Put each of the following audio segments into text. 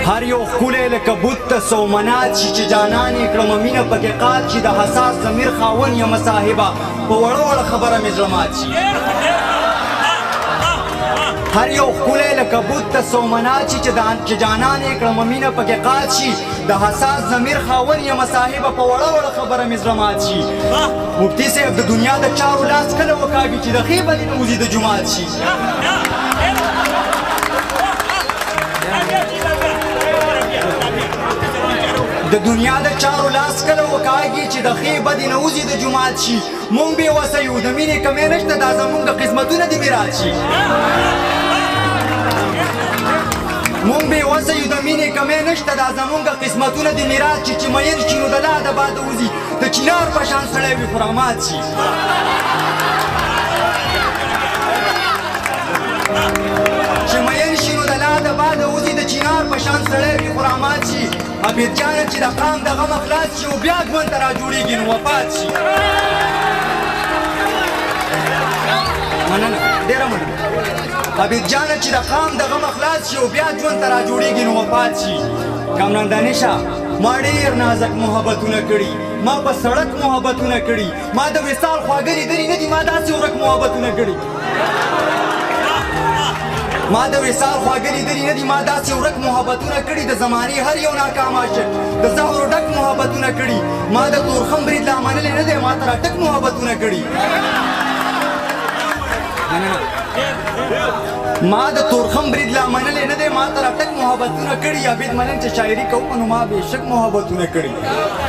هر یو ښکلی لکه بت ته سومنات شي چې جانان یې کړمه مینه پکې قات شي د حساس ضمیر خاون یم صاحبه په وړه وړه خبره مې زړه مات شي هر یو ښکلی لکه بت ته سومنات شي چې جانان یې کړمه مینه پکې قات شي د حساس ضمیر خاون یم صاحبه په وړه وړه خبره مې زړه مات شي مفتي صاحب د دنیا د چارو لاس کله وکاږي چې د ښې بدې نه وځي د جومات شي د دنیا د چارو لاس کله وکاږي چې د ښې بدې نه وځي د جومات شي مونږ بې وسه یو د مینې کمی نشته دا زمونږ قسمتونه دې میراث شي مونږ بې وسه یو د مینې کمی نشته دا زمونږ قسمتونه دې میراث شي چې مین شي نو د لا د باده وځي د چنار په شان سړی وي خو رامات شي چې مین شي نو د لا د باده وځي د چنار په شان سړی وي خو رامات شي عبید جانه چې د قام د غم خلاص شي او بیا ژوند ته راجوړېږي نو وفات شي مننه ډېره مننه عبید جانه چې د قام د غم خلاص شي او بیا ژوند ته راجوړېږي نو وفات شي کامران دانشه ما ډېر نازک محبتونه کړي ما په سړک محبتونه کړي ما د وصال خواږه لیدلي نه دي ما داسې ورک محبتونه کړي ما د وصال خواږه لیدلي نه دي ما داسې ورک محبتونه کړي د زمانې هر یو ناکام عاشق د زهرو ډک محبتونه کړي ما د تورخم برید لا منلی نه دی ما ته راټک محبتونه کړي ما د تورخم برید لا منلی نه دی ما ته راټک محبتونه کړي عبید منم چې شاعري کوم نو ما بېشک محبتونه کړي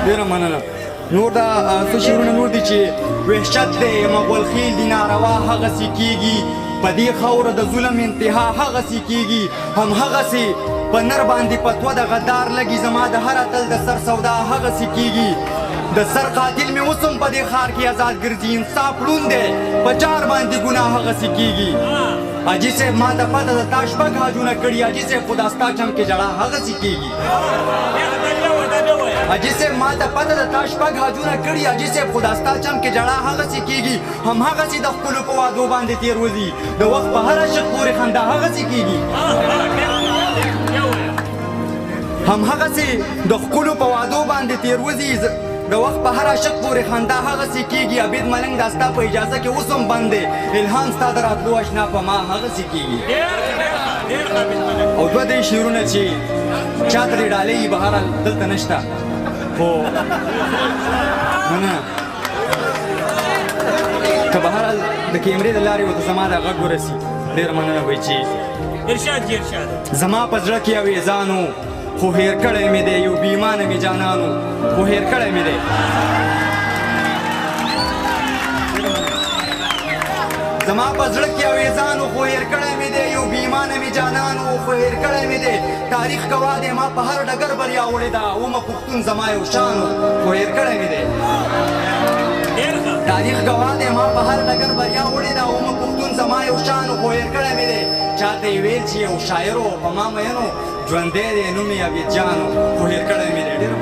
ډېره مننه نور دا څه شعرونه نور دي چې وحشت دی مغول خیل دي ناروا هغسې کېږي په دې خاوره د ظلم انتها هغسې کېږي هم هغسې په نر باندې پتوه د غدار لګي زما د هر اتل د سر سودا هغسې کېږي د سر قاتل مې اوس هم په دې ښار کې ازاد ګرځي انصاف ړوند دی په جار باندې ګناه هغسې کېږي حاجي صاحب ما ته پته د تا شپږ حاجونه کړي حاجي صاحب خو دا ستا چم کې ژړا هغسې کېږي حاجي صاحب ما ته پته د تا شپږ حاجونه کړي حاجي صاحب خو دا ستا چم کې ژړا هغسې کېږي هم هغسې د خپلو په وعدو باندې تېر وځي د وخت په هر عاشق پورې خندا هغسې کېږي هم هغسې د ښکلو په وعدو باندې تېر وځي د وخت په هر عاشق پورې خندا هغسې کېږي عبید ملنګ دا ستا په اجازه کې اوس هم بند دی الهام ستا د راتلو اشنا په ما هغسې کېږي او دوه درې شعرونه چې چا ته دې ډالۍ وي بهرحال دلته نشته خو مننه که بهرحال د کیمرې د لارې ورته زما دا غږ ورسي ډېره مننه وایي چې زما په زړه کې اویزانو خو هیر کړی مې دی یو بیمانه مې جانانو خو هیر کړی مې دی زما په زړه کې اویزانو خو هیر کړی مې دی یو بیمانه مې جانانو خو هیر کړی مې دی تاریخ ګواه دی ما په هر ډګر بریا وړې ده ومه پښتون زما یو شانو خو هیر کړی مې دی تاریخ ګواه دی ما په هر ډګر بریا وړې ده ومه پښتون زما یو شانو خو هیر کړی مې دی چاته یې ویل چې یو شاعر و په ما مینو ژوندی دی نوم یې عبید جانو خو هیر کړی مې دی ډېر